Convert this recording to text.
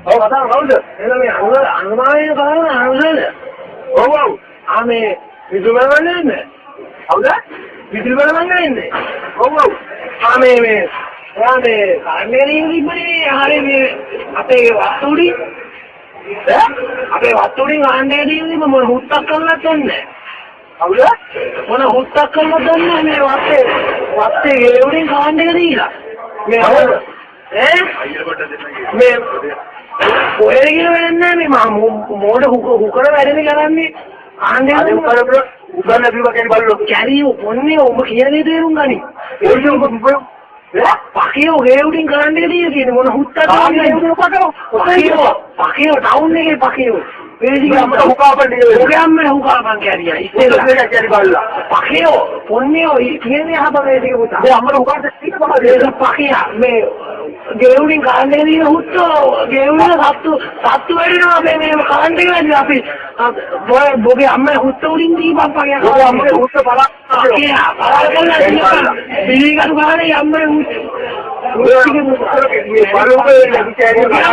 ඔව් කතා කවුද? එළ මේ අනුමානය කරන අනුසද? ඔව් ඔව්. ආමේ විදුලවන්නේ නැහැ. හවුද? විදුලවන්නේ නැහැ. ඔව් ඔව්. ආමේ මේ කාර්යනියම ඉබ්බනේ හරිය මේ අපේ වස්තුඩි අපේ වස්තුඩින් ආන්නේ දීන්නේ මොන හුත්තක් කරන්නත් නැහැ. හවුද? මොන හුත්තක් කරන්නත් නැහැ මේ වත්තේ ගෙවුරින් කාණ්ඩේ දීලා. මේ මේ ඔය කියන්නේ මේ මොඩ හුකර වැඩනේ කරන්නේ ආන්නේ උකරපු උගන්න බිවකේ බලලෝ කැරියෝ මොන්නේ ඔබ කියන්නේ තේරුම් ගනි පකියෝ ගෙවුරින් කරන්නේ තියෙන්නේ මොන හුත්තක් කියන්නේ පකියෝ ටවුන් එකේ පකියෝ වේදික අම්මට හුකාපන්නේ ඔගේ අම්මට හුකාපන් කැරියා ඉස්සෙල්ලා කැරි බලලා පකියෝ පොන්නේෝ කියන්නේ හබ වේදික පුතා මේ අම්මට හුකාපන් තියෙන පකියා මේ ගෙවුරින් කාණ්ඩේ දින හුත්තෝ ගෙවුන සත්තු වෙරිනවා මේ කාණ්ඩේ වැඩි අපි බොගේ අම්මේ හුත්ත උඩින් දීපන් පකියා ඔය අම්මගේ හුත්ත බලන්න පකියා බලන්න පිළිගන්න ගානේ අම්මේ හුත්ත මේ බලෝගේ විචාරය